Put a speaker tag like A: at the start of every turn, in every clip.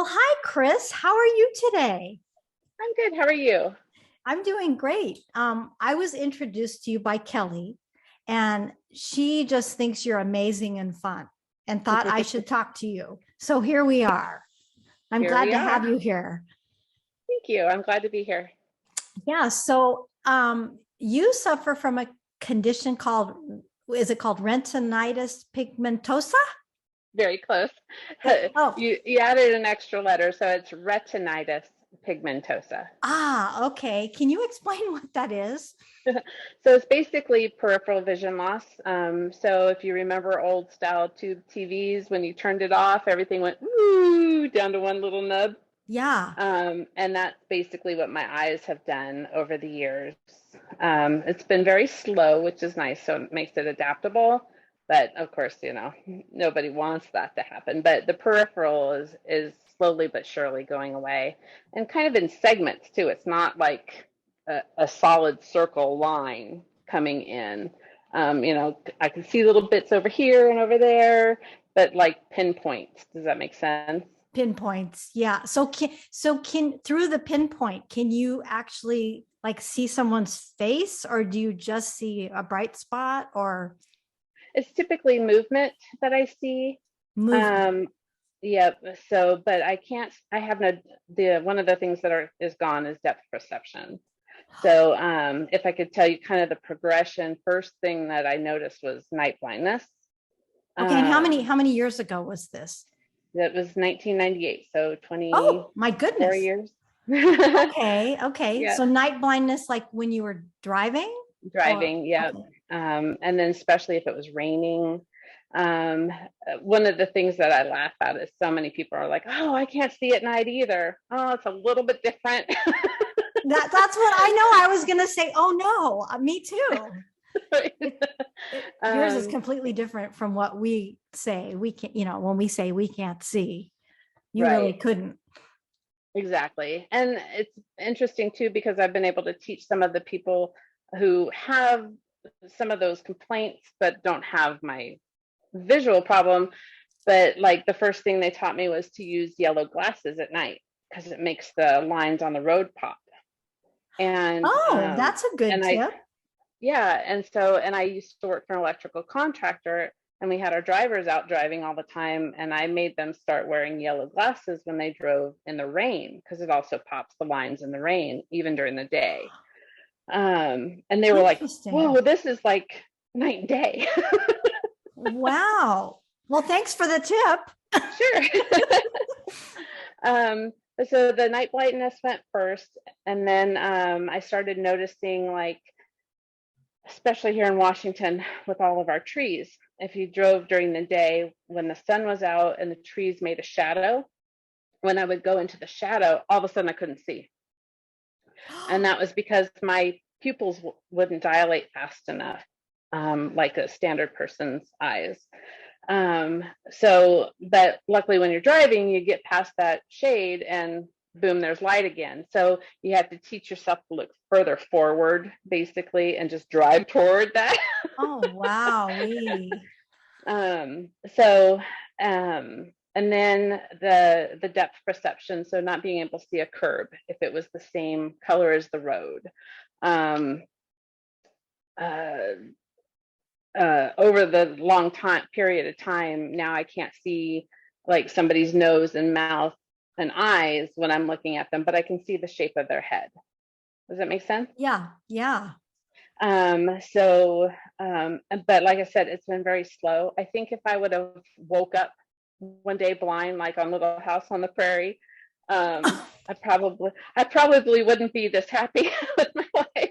A: Oh, hi, Chris. How are you today?
B: I'm good. How are you?
A: I'm doing great. I was introduced to you by Kelly, and she just thinks you're amazing and fun and thought I should talk to you. So here we are. I'm
B: Here
A: glad
B: we
A: to
B: are.
A: have you here.
B: Thank you. I'm glad to be here.
A: Yeah. So you suffer from a condition called, is it called retinitis pigmentosa?
B: Very close.
A: Oh,
B: You added an extra letter, so it's retinitis pigmentosa.
A: okay. Can you explain what that is?
B: So it's basically peripheral vision loss. So if you remember old style tube TVs, when you turned it off, everything went woo down to one little nub.
A: Yeah.
B: And that's basically what my eyes have done over the years. It's been very slow, which is nice, so it makes it adaptable. But of course, nobody wants that to happen. But the peripheral is slowly but surely going away, and kind of in segments too. It's not like a solid circle line coming in. I can see little bits over here and over there, but like pinpoints. Does that make sense?
A: Pinpoints. Yeah. So can through the pinpoint, can you actually like see someone's face, or do you just see a bright spot or
B: It's typically movement that I see.
A: movement?
B: Um, yeah, so, but I can't, I have no, one of the things that is gone is depth perception. So if I could tell you kind of the progression, first thing that I noticed was night blindness.
A: Okay, and how many
B: Um,
A: how many years ago was this?
B: that was 1998, so
A: Oh,
B: 24
A: my goodness.
B: years.
A: Okay, okay.
B: Yeah,
A: So night blindness like when you were driving or
B: driving, yeah.
A: okay.
B: And then especially if it was raining. Um, One of the things that I laugh at is so many people are like, "Oh, I can't see at night either." Oh, it's a little bit different.
A: That's what I know. I was gonna say, oh no, me too. It, yours is
B: um,
A: completely different from what we say. We can, when we say we can't see, you really
B: right,
A: couldn't.
B: exactly. And it's interesting too because I've been able to teach some of the people who have some of those complaints but don't have my visual problem. But like the first thing they taught me was to use yellow glasses at night because it makes the lines on the road pop. And
A: Oh, that's a good
B: and I
A: tip.
B: Yeah, and I used to work for an electrical contractor, and we had our drivers out driving all the time, and I made them start wearing yellow glasses when they drove in the rain because it also pops the lines in the rain even during the day. And they were like,
A: Interesting.
B: "Whoa, this is like night and day."
A: Wow. Well, thanks for the tip.
B: Sure. um, so the night blindness went first, and then I started noticing, like, especially here in Washington with all of our trees. If you drove during the day when the sun was out and the trees made a shadow, when I would go into the shadow, all of a sudden I couldn't see. And that was because my pupils wouldn't dilate fast enough, like a standard person's eyes. But luckily when you're driving, you get past that shade and boom, there's light again. So you have to teach yourself to look further forward, basically, and just drive toward that.
A: Oh, wow. We.
B: um, so, and then the depth perception, so not being able to see a curb if it was the same color as the road. Um, uh, Over the long time period of time, now I can't see like somebody's nose and mouth and eyes when I'm looking at them, but I can see the shape of their head. Does that make sense?
A: Yeah, yeah.
B: Um, so, but like I said, it's been very slow. I think if I would have woke up one day blind, like on Little House on the Prairie, I probably wouldn't be this happy with my life.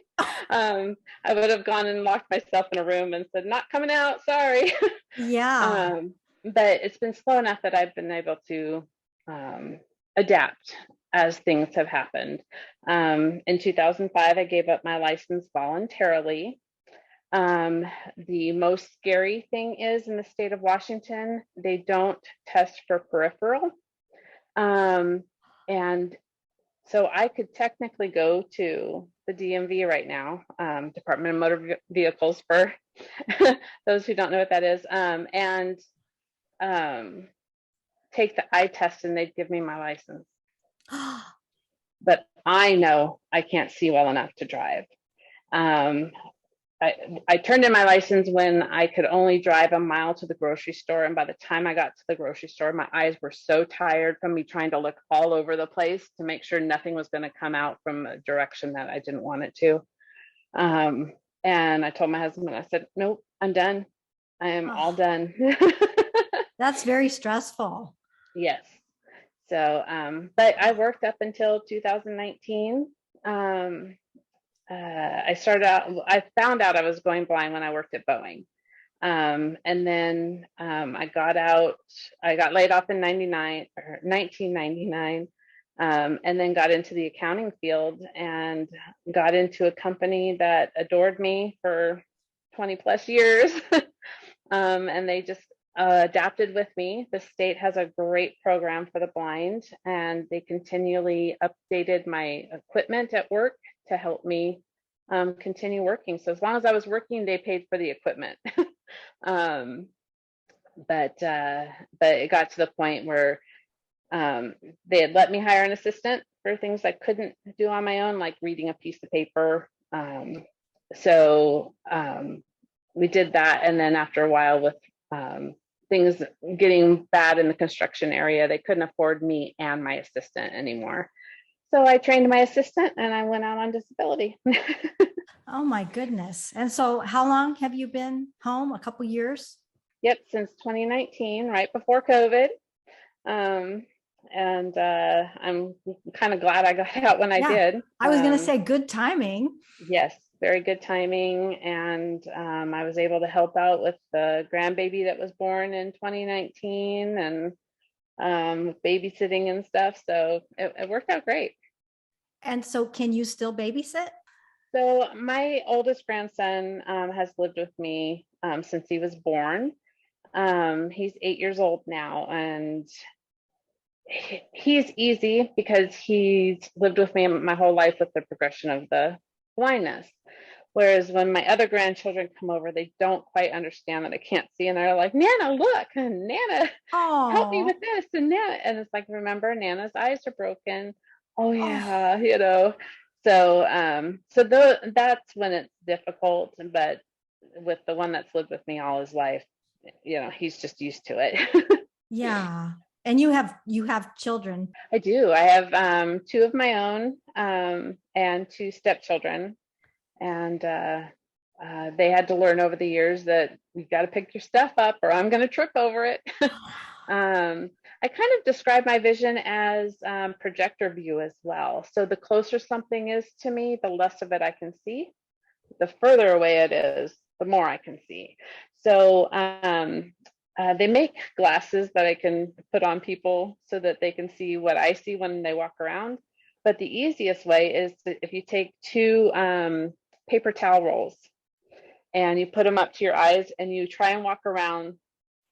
B: I would have gone and locked myself in a room and said, "Not coming out, sorry."
A: Yeah.
B: um, but it's been slow enough that I've been able to um, adapt as things have happened. In 2005, I gave up my license voluntarily. Um, the most scary thing is in the state of Washington, they don't test for peripheral. Um, and so I could technically go to the DMV right now, Department of Motor Vehicles, for those who don't know what that is, and um, take the eye test and they'd give me my license. But I know I can't see well enough to drive. I turned in my license when I could only drive a mile to the grocery store. And by the time I got to the grocery store, my eyes were so tired from me trying to look all over the place to make sure nothing was going to come out from a direction that I didn't want it to. And I told my husband, I said, nope, I'm done. I am all done.
A: That's very stressful.
B: Yes. So, but I worked up until 2019. I found out I was going blind when I worked at Boeing. And then I got laid off in 1999, and then got into the accounting field and got into a company that adored me for 20 plus years. And they just adapted with me. The state has a great program for the blind, and they continually updated my equipment at work to help me continue working. So as long as I was working, they paid for the equipment. But it got to the point where they had let me hire an assistant for things I couldn't do on my own, like reading a piece of paper. So we did that. And then after a while, with things getting bad in the construction area, they couldn't afford me and my assistant anymore. So I trained my assistant and I went out on disability.
A: Oh my goodness. And so how long have you been home? A couple years?
B: Yep, since 2019, right before COVID. And I'm kind of glad I got out when I did.
A: I was going to say good timing.
B: Yes, very good timing. And I was able to help out with the grandbaby that was born in 2019 and babysitting and stuff. So it worked out great.
A: And so can you still babysit?
B: So my oldest grandson has lived with me since he was born. He's 8 years old now, and he's easy because he's lived with me my whole life with the progression of the blindness. Whereas when my other grandchildren come over, they don't quite understand that I can't see, and they're like, Nana, look, and Nana, help me with this, and Nana, and it's like, remember, Nana's eyes are broken. Oh yeah, you know. So that's when it's difficult. But with the one that's lived with me all his life, you know, he's just used to it.
A: Yeah. And you have children.
B: I do. I have 2 of my own and 2 stepchildren. And they had to learn over the years that you've got to pick your stuff up or I'm going to trip over it. I kind of describe my vision as projector view as well. So the closer something is to me, the less of it I can see. The further away it is, the more I can see. So they make glasses that I can put on people so that they can see what I see when they walk around. But the easiest way is if you take 2 paper towel rolls and you put them up to your eyes and you try and walk around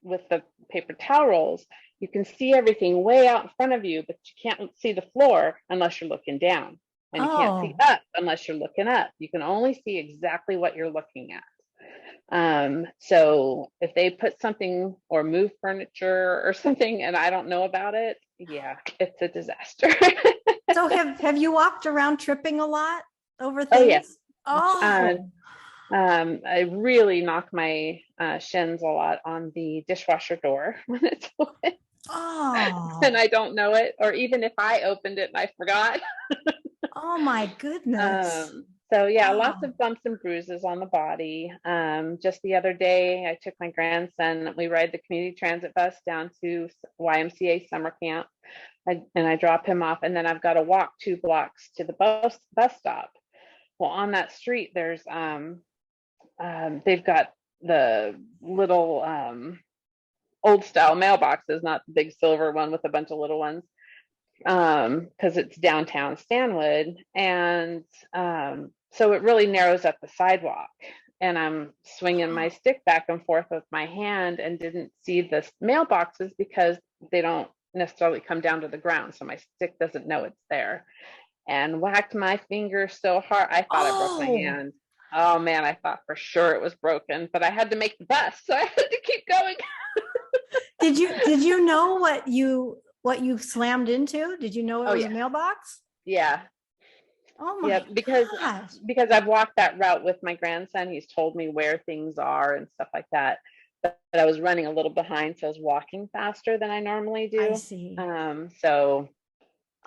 B: with the paper towel rolls, you can see everything way out in front of you, but you can't see the floor unless you're looking down. And you can't see up unless you're looking up. You can only see exactly what you're looking at. So if they put something or move furniture or something and I don't know about it, yeah, it's a disaster.
A: So have you walked around tripping a lot over things?
B: Oh, yes. I really knock my shins a lot on the dishwasher door when it's open. And I don't know it, or even if I opened it and I forgot.
A: Oh my goodness.
B: So yeah, lots of bumps and bruises on the body. Just the other day, I took my grandson, we ride the community transit bus down to YMCA summer camp, and I drop him off, and then I've got to walk 2 blocks to the bus stop. Well, on that street, there's they've got the little old style mailboxes, not the big silver one with a bunch of little ones, because it's downtown Stanwood. And so it really narrows up the sidewalk. And I'm swinging my stick back and forth with my hand and didn't see the mailboxes because they don't necessarily come down to the ground. So my stick doesn't know it's there. And whacked my finger so hard, I thought I broke my hand. Oh man, I thought for sure it was broken, but I had to make the bus, so I had to keep going.
A: Did you know what you slammed into? Did you know it
B: Oh
A: was a
B: yeah.
A: mailbox?
B: Yeah.
A: Oh
B: Yeah,
A: my gosh.
B: because I've walked that route with my grandson. He's told me where things are and stuff like that. But I was running a little behind, so I was walking faster than I normally
A: I
B: do.
A: see.
B: So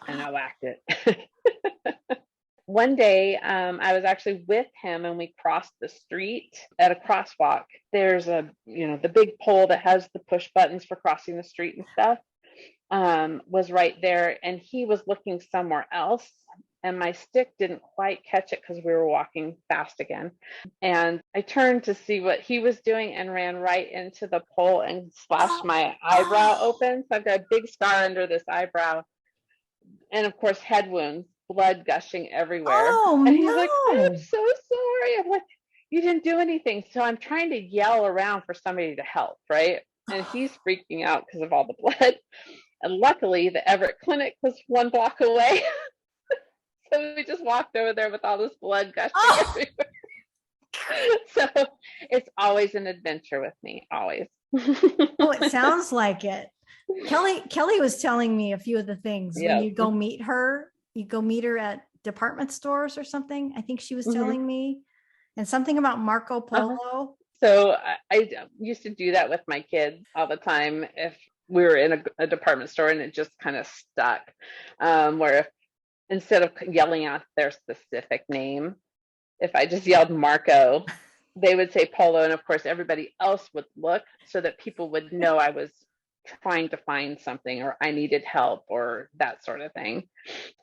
B: and I whacked it. One day, I was actually with him and we crossed the street at a crosswalk. There's the big pole that has the push buttons for crossing the street and stuff, was right there. And he was looking somewhere else. And my stick didn't quite catch it because we were walking fast again. And I turned to see what he was doing and ran right into the pole and slashed my eyebrow open. So I've got a big scar under this eyebrow. And of course, head wounds, blood gushing everywhere.
A: Oh
B: And he's like, I'm
A: no.
B: so sorry. I'm like, you didn't do anything. So I'm trying to yell around for somebody to help, right? And he's freaking out because of all the blood. And luckily, the Everett Clinic was 1 block away. So we just walked over there with all this blood gushing everywhere. So it's always an adventure with me, always.
A: Oh, it sounds like it. Kelly was telling me a few of the things when you go meet her. You go meet her at department stores or something. I think she was telling me, and something about Marco Polo.
B: So I used to do that with my kids all the time. If we were in a department store and it just kind of stuck, where if instead of yelling out their specific name, if I just yelled Marco, they would say Polo, and of course everybody else would look so that people would know I was trying to find something or I needed help or that sort of thing.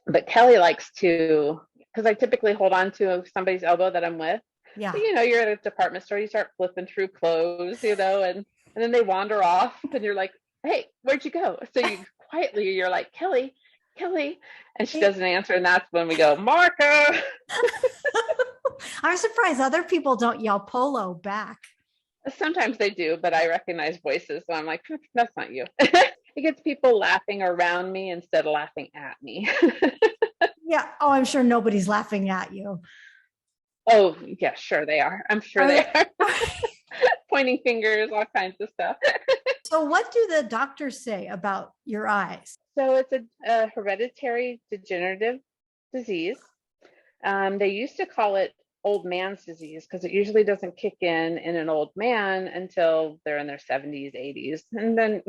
B: But Kelly likes to, because I typically hold on to somebody's elbow that I'm with.
A: Yeah.
B: So, you're at a department store, you start flipping through clothes, and then they wander off and you're like, hey, where'd you go? So you're like, Kelly, and she doesn't answer. And that's when we go, Marco.
A: I'm surprised other people don't yell Polo back.
B: Sometimes they do, but I recognize voices. So I'm like, that's not you. It gets people laughing around me instead of laughing at me.
A: Yeah. Oh, I'm sure nobody's laughing at you.
B: Oh, yeah, sure they are. I'm sure they are. Pointing fingers, all kinds of stuff.
A: So what do the doctors say about your eyes?
B: So it's a hereditary degenerative disease. They used to call it old man's disease because it usually doesn't kick in an old man until they're in their 70s, 80s. And then,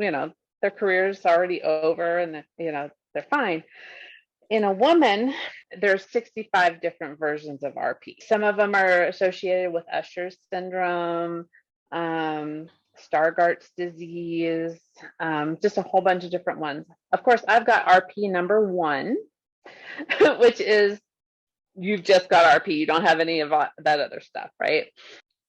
B: their career's already over and, they're fine. In a woman, there's 65 different versions of RP. Some of them are associated with Usher's syndrome, Stargardt's disease, just a whole bunch of different ones. Of course, I've got RP number 1, which is you've just got RP. You don't have any of that other stuff, right?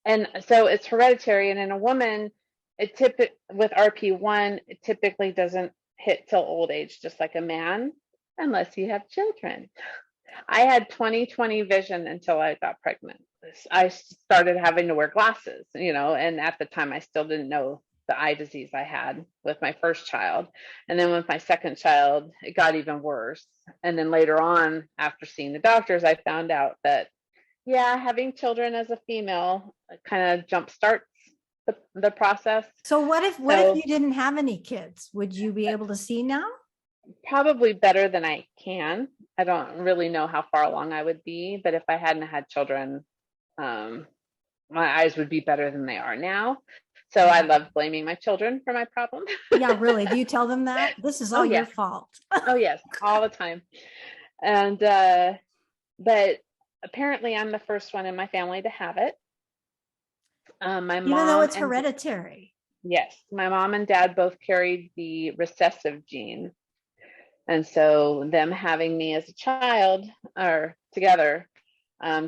B: And so it's hereditary. And in a woman, with RP1, it typically doesn't hit till old age, just like a man, unless you have children. I had 20/20 vision until I got pregnant. I started having to wear glasses, and at the time I still didn't know the eye disease I had with my first child. And then with my second child, it got even worse. And then later on, after seeing the doctors, I found out that, having children as a female kind of jumpstarts the process.
A: So what if you didn't have any kids? Would you be able to see now?
B: Probably better than I can. I don't really know how far along I would be, but if I hadn't had children, my eyes would be better than they are now. So I love blaming my children for my problem.
A: Yeah, really. Do you tell them that? This is all your fault.
B: Oh, yes, all the time. And, but apparently I'm the first one in my family to have it.
A: Even though it's hereditary.
B: Yes, my mom and dad both carried the recessive gene. And so them having me as a child or together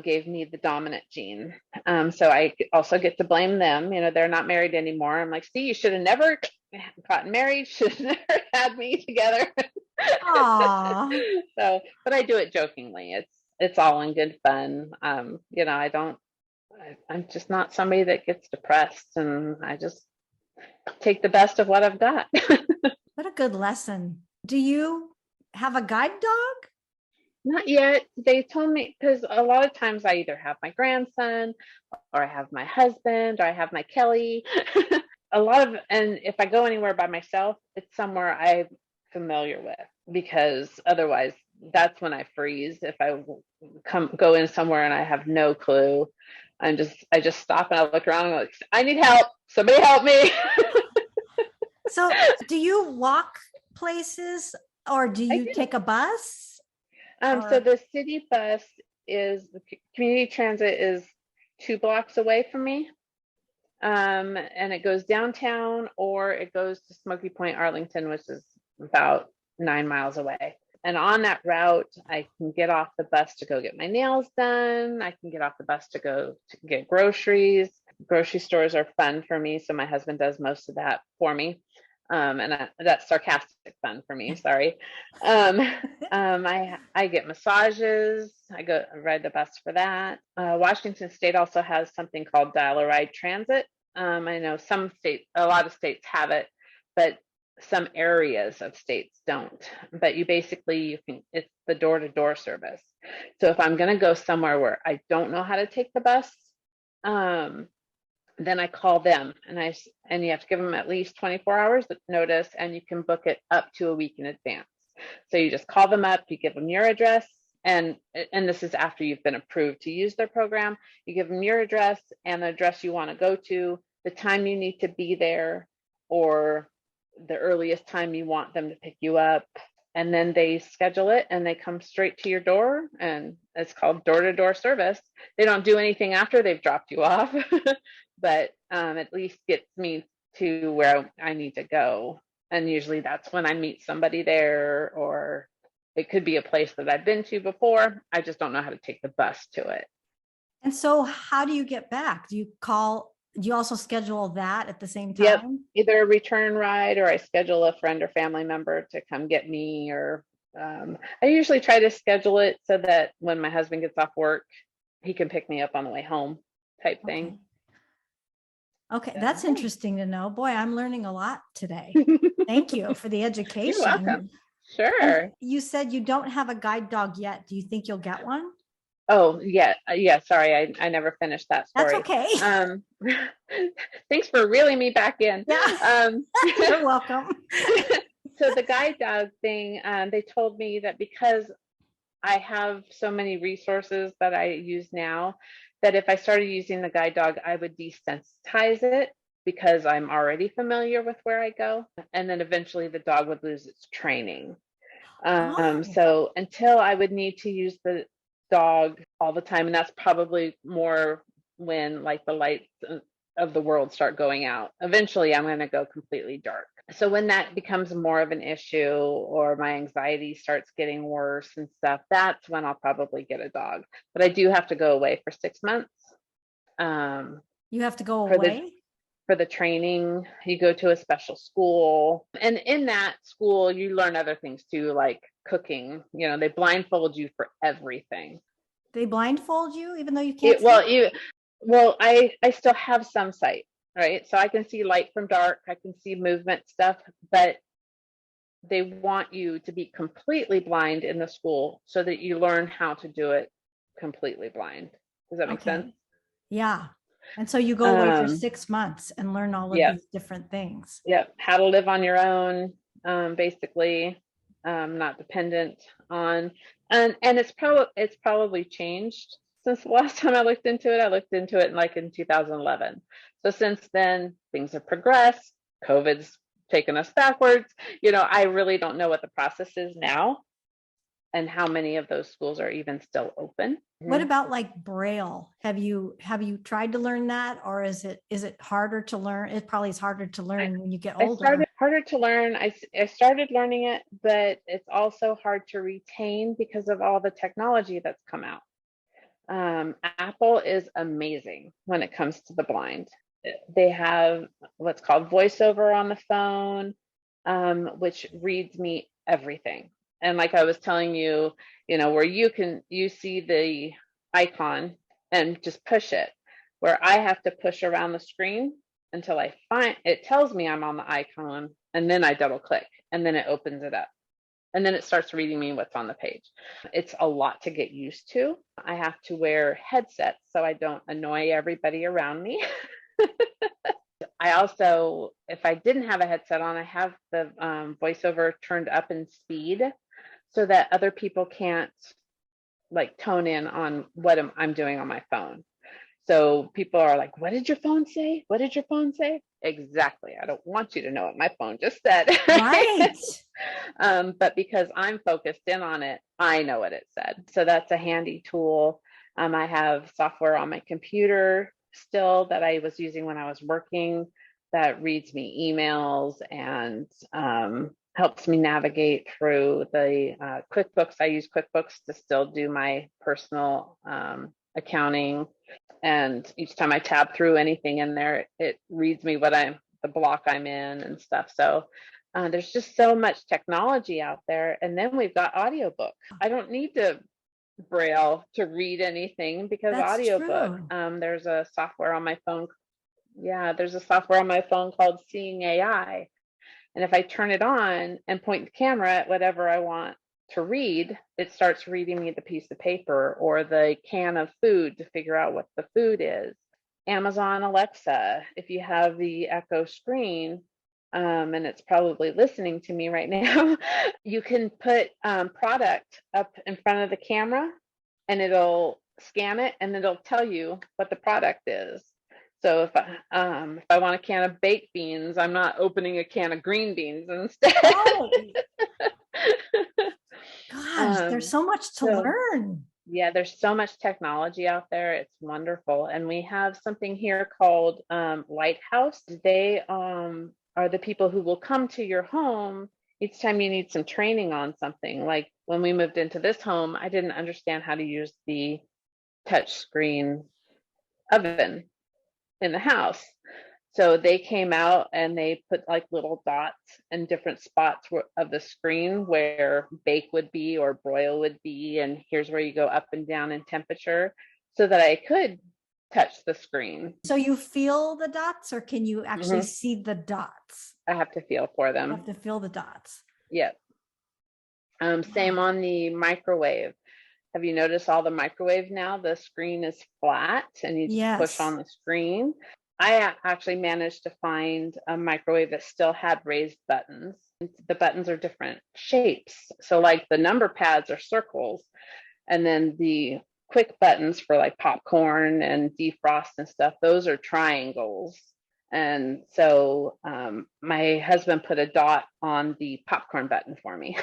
B: gave me the dominant gene. So I also get to blame them. They're not married anymore. I'm like, see, you should have never gotten married. Should have never had me together. So, but I do it jokingly. It's all in good fun. I'm just not somebody that gets depressed, and I just take the best of what I've got.
A: What a good lesson. Do you have a guide dog?
B: Not yet. They told me, because a lot of times I either have my grandson or I have my husband or I have my Kelly. a lot of, and if I go anywhere by myself, it's somewhere I'm familiar with, because otherwise that's when I freeze. If I go in somewhere and I have no clue, I just stop and I look around and I'm like, I need help. Somebody help me.
A: So do you walk places or do
B: I
A: you
B: do.
A: take a bus?
B: So the city bus the community transit is 2 blocks away from me. And it goes downtown or it goes to Smoky Point, Arlington, which is about 9 miles away. And on that route, I can get off the bus to go get my nails done. I can get off the bus to go to get groceries. Grocery stores are fun for me, so my husband does most of that for me. And that's sarcastic fun for me. Sorry. I get massages. I ride the bus for that. Washington State also has something called Dial-A-Ride Transit. I know a lot of states have it, but some areas of states don't. But it's the door-to-door service. So if I'm going to go somewhere where I don't know how to take the bus, then I call them and you have to give them at least 24 hours notice, and you can book it up to a week in advance. So you just call them up, you give them your address, and this is after you've been approved to use their program. You give them your address and the address you want to go to, the time you need to be there, or the earliest time you want them to pick you up. And then they schedule it and they come straight to your door, and it's called door-to-door service. They don't do anything after they've dropped you off, but at least gets me to where I need to go. And usually that's when I meet somebody there, or it could be a place that I've been to before. I just don't know how to take the bus to it.
A: And so how do you get back? Do you also schedule that at the same time?
B: Yep, either a return ride or I schedule a friend or family member to come get me, or I usually try to schedule it so that when my husband gets off work, he can pick me up on the way home type thing.
A: Okay, that's interesting to know. Boy, I'm learning a lot today. Thank you for the education.
B: You're welcome. Sure.
A: And you said you don't have a guide dog yet. Do you think you'll get one?
B: Oh, yeah. Yeah. Sorry. I never finished that story.
A: That's okay.
B: Thanks for reeling me back in.
A: Yeah. You're welcome.
B: So the guide dog thing, they told me that because I have so many resources that I use now, that if I started using the guide dog, I would desensitize it because I'm already familiar with where I go. And then eventually the dog would lose its training. So until I would need to use the dog all the time, and that's probably more when like the lights of the world start going out. Eventually I'm going to go completely dark. So when that becomes more of an issue, or my anxiety starts getting worse and stuff, that's when I'll probably get a dog. But I do have to go away for 6 months.
A: You have to go away?
B: For the training. You go to a special school, and in that school you learn other things too, like cooking. They blindfold you for everything.
A: They blindfold you even though you can't
B: see? Well, I still have some sight, right? So I can see light from dark, I can see movement stuff, but they want you to be completely blind in the school so that you learn how to do it completely blind. Does that make sense?
A: Yeah. And so you go away for 6 months and learn all of these different things.
B: Yep. How to live on your own, basically, not dependent on, and it's probably changed since the last time I looked into it. I looked into it in 2011. So since then, things have progressed. COVID's taken us backwards. I really don't know what the process is now and how many of those schools are even still open.
A: What about like Braille? Have you tried to learn that, or is it harder to learn? It probably is harder to learn when you get older.
B: Harder to learn. I started learning it, but it's also hard to retain because of all the technology that's come out. Apple is amazing when it comes to the blind. They have what's called voiceover on the phone, which reads me everything. And like I was telling you, where you see the icon and just push it, where I have to push around the screen until it tells me I'm on the icon, and then I double click and then it opens it up. And then it starts reading me what's on the page. It's a lot to get used to. I have to wear headsets so I don't annoy everybody around me. I also, if I didn't have a headset on, I have the voiceover turned up in speed so that other people can't like tone in on what I'm doing on my phone. So people are like, what did your phone say? What did your phone say? Exactly. I don't want you to know what my phone just said.
A: Right.
B: But because I'm focused in on it, I know what it said. So that's a handy tool. I have software on my computer still that I was using when I was working that reads me emails and helps me navigate through the QuickBooks. I use QuickBooks to still do my personal accounting. And each time I tab through anything in there, it reads me the block I'm in and stuff. So there's just so much technology out there. And then we've got audiobook. I don't need to Braille to read anything because
A: That's
B: audiobook.
A: true.
B: There's a software on my phone. Yeah, there's a software on my phone called Seeing AI. And if I turn it on and point the camera at whatever I want to read, it starts reading me the piece of paper or the can of food to figure out what the food is. Amazon Alexa, if you have the Echo screen, and it's probably listening to me right now, you can put product up in front of the camera and it'll scan it and it'll tell you what the product is. So if I want a can of baked beans, I'm not opening a can of green beans instead.
A: Oh, gosh, there's so much to learn.
B: Yeah, there's so much technology out there. It's wonderful. And we have something here called Lighthouse. They are the people who will come to your home each time you need some training on something. Like when we moved into this home, I didn't understand how to use the touch screen oven in the house. So they came out and they put like little dots in different spots of the screen where bake would be or broil would be. And here's where you go up and down in temperature so that I could touch the screen.
A: So you feel the dots or can you actually see the dots?
B: I have to feel for them.
A: You have to feel the dots.
B: Yep. Same on the microwave. Have you noticed all the microwave now? The screen is flat and you just push on the screen. I actually managed to find a microwave that still had raised buttons. The buttons are different shapes. So like the number pads are circles and then the quick buttons for like popcorn and defrost and stuff, those are triangles. And so my husband put a dot on the popcorn button for me.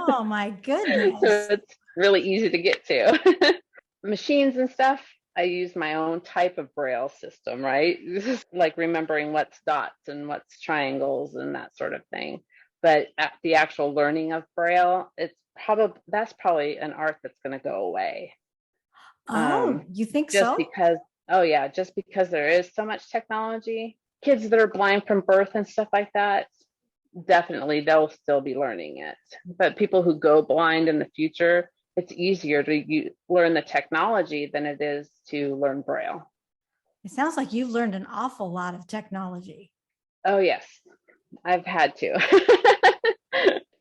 A: Oh my goodness.
B: So it's really easy to get to. Machines and stuff, I use my own type of Braille system, right? This is like remembering what's dots and what's triangles and that sort of thing. But the actual learning of Braille, that's probably an art that's going to go away.
A: Oh, you think so?
B: Just because there is so much technology. Kids that are blind from birth and stuff like that, definitely they'll still be learning it. But people who go blind in the future, it's easier to learn the technology than it is to learn Braille.
A: It sounds like you've learned an awful lot of technology.
B: Oh, yes, I've had to.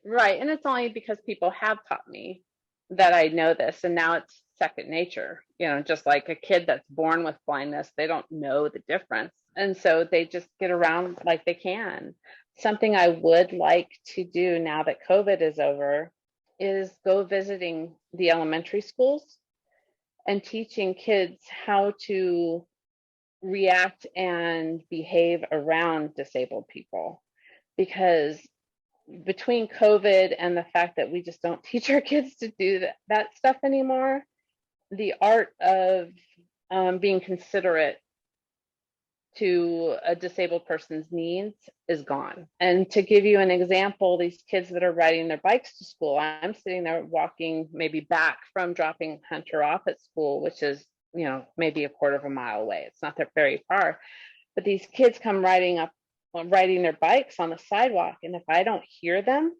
B: Right. And it's only because people have taught me that I know this. And now it's second nature, just like a kid that's born with blindness, they don't know the difference. And so they just get around like they can. Something I would like to do now that COVID is over is go visiting the elementary schools and teaching kids how to react and behave around disabled people. Because between COVID and the fact that we just don't teach our kids to do that stuff anymore, the art of being considerate to a disabled person's needs is gone. And to give you an example, these kids that are riding their bikes to school, I'm sitting there walking maybe back from dropping Hunter off at school, which is, maybe a quarter of a mile away. It's not that very far. But these kids come riding their bikes on the sidewalk. And if I don't hear them,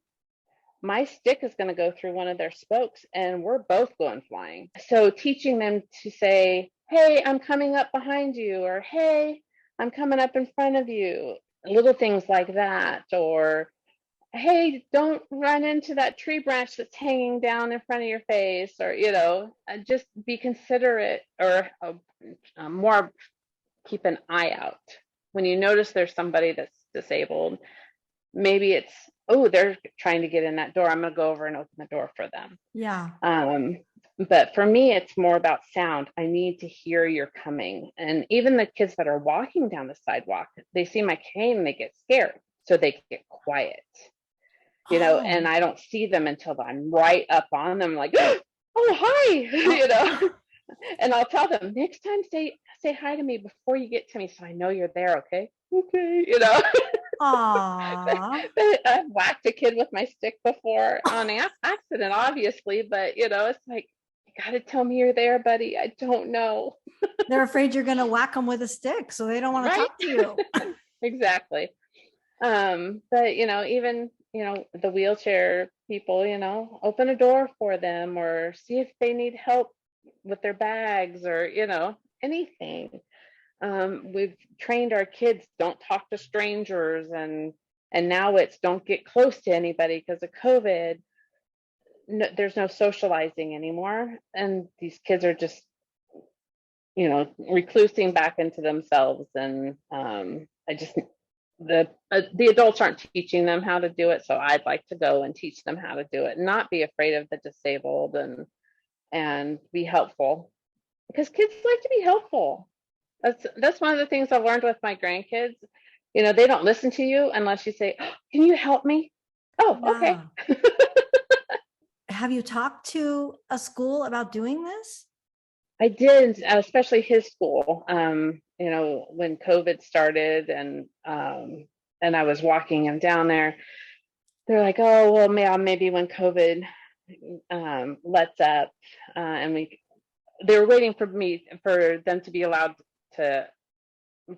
B: my stick is going to go through one of their spokes and we're both going flying. So teaching them to say, hey, I'm coming up behind you, or hey, I'm coming up in front of you, little things like that. Or, hey, don't run into that tree branch that's hanging down in front of your face, or, just be considerate, or more keep an eye out when you notice there's somebody that's disabled, maybe it's, oh, they're trying to get in that door, I'm going to go over and open the door for them.
A: Yeah.
B: But for me, it's more about sound. I need to hear you're coming. And even the kids that are walking down the sidewalk, they see my cane and they get scared. So they get quiet, and I don't see them until I'm right up on them, like, oh, hi, and I'll tell them, next time say hi to me before you get to me so I know you're there, okay? Okay,
A: Aww.
B: I've whacked a kid with my stick before on accident, obviously, but it's like, you got to tell me you're there, buddy. I don't know.
A: They're afraid you're going to whack them with a stick, so they don't want to talk to you.
B: Exactly. But even the wheelchair people, open a door for them, or see if they need help with their bags, or anything. We've trained our kids, don't talk to strangers, and now it's don't get close to anybody because of COVID. No, there's no socializing anymore, and these kids are just reclusing back into themselves. And the adults aren't teaching them how to do it, so I'd like to go and teach them how to do it, and not be afraid of the disabled, and be helpful, because kids like to be helpful. That's one of the things I've learned with my grandkids. They don't listen to you unless you say, oh, can you help me? Oh, okay.
A: Have you talked to a school about doing this?
B: I did, especially his school. When COVID started, and I was walking him down there, they're like, oh, well, maybe when COVID lets up, and they were waiting for them to be allowed to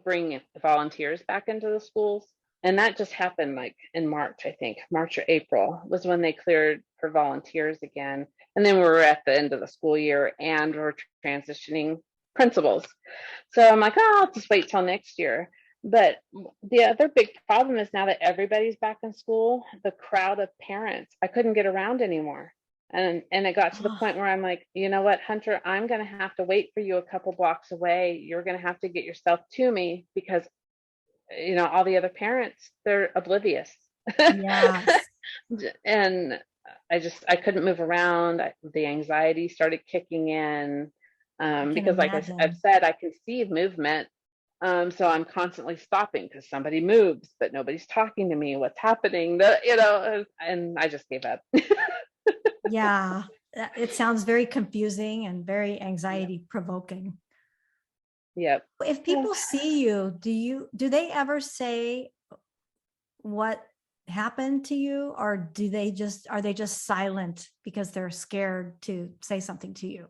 B: bring volunteers back into the schools. And that just happened like in March, I think. March or April was when they cleared for volunteers again. And then we were at the end of the school year, and we're transitioning principals. So I'm like, oh, I'll just wait till next year. But the other big problem is, now that everybody's back in school, the crowd of parents, I couldn't get around anymore. And it got to the point where I'm like, you know what, Hunter, I'm going to have to wait for you a couple blocks away. You're going to have to get yourself to me, because all the other parents, they're oblivious.
A: Yes.
B: And I couldn't move around. The anxiety started kicking in, because like I've said, I can see movement. So I'm constantly stopping because somebody moves, but nobody's talking to me. What's happening? And I just gave up.
A: Yeah, it sounds very confusing and very anxiety provoking.
B: Yep.
A: If people see you, do they ever say what happened to you, or are they just silent because they're scared to say something to you?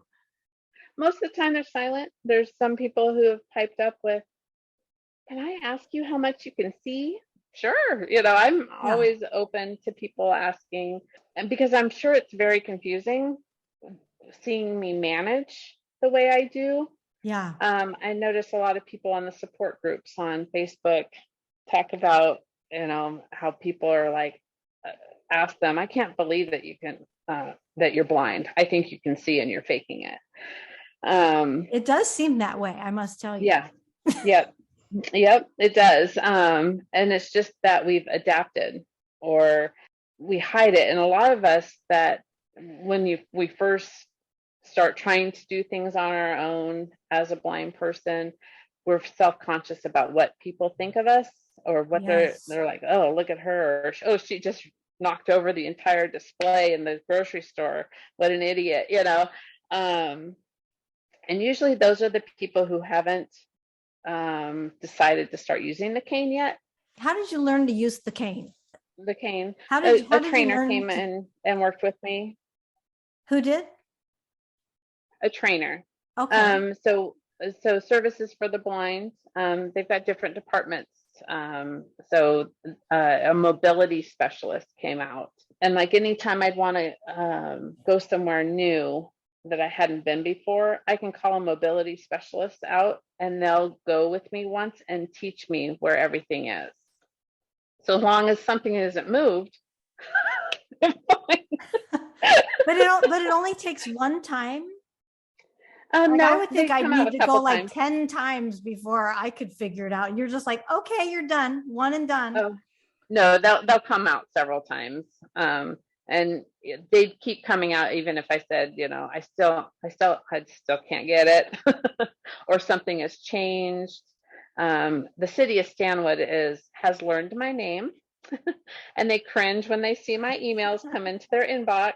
B: Most of the time they're silent. There's some people who have piped up with, can I ask you how much you can see? Sure. I'm always open to people asking, and because I'm sure it's very confusing seeing me manage the way I do.
A: Yeah.
B: I notice a lot of people on the support groups on Facebook talk about, how people are like, ask them, I can't believe that you can, that you're blind. I think you can see and you're faking it.
A: It does seem that way, I must tell you.
B: Yeah. Yep. Yep, it does. And it's just that we've adapted, or we hide it. And a lot of us, that when we first start trying to do things on our own as a blind person, we're self-conscious about what people think of us, or what they're like, oh, look at her, or oh, she just knocked over the entire display in the grocery store. What an idiot, And usually those are the people who haven't decided to start using the cane yet.
A: How did you learn to use the cane?
B: The cane.
A: A
B: trainer came in and worked with me.
A: Who did?
B: A trainer.
A: Okay.
B: So services for the blind. They've got different departments. So a mobility specialist came out, and like anytime I'd want to go somewhere new that I hadn't been before, I can call a mobility specialist out, and they'll go with me once and teach me where everything is. So long as something isn't moved.
A: But it only takes one time. Like I
B: No,
A: would think
B: they
A: I'd
B: come out
A: need
B: a
A: to go
B: couple
A: like
B: times.
A: 10 times before I could figure it out. And you're just like, okay, you're done. One and done.
B: Oh, no, they'll come out several times. And they keep coming out even if I said, I still can't get it or something has changed. The city of Stanwood has learned my name and they cringe when they see my emails come into their inbox.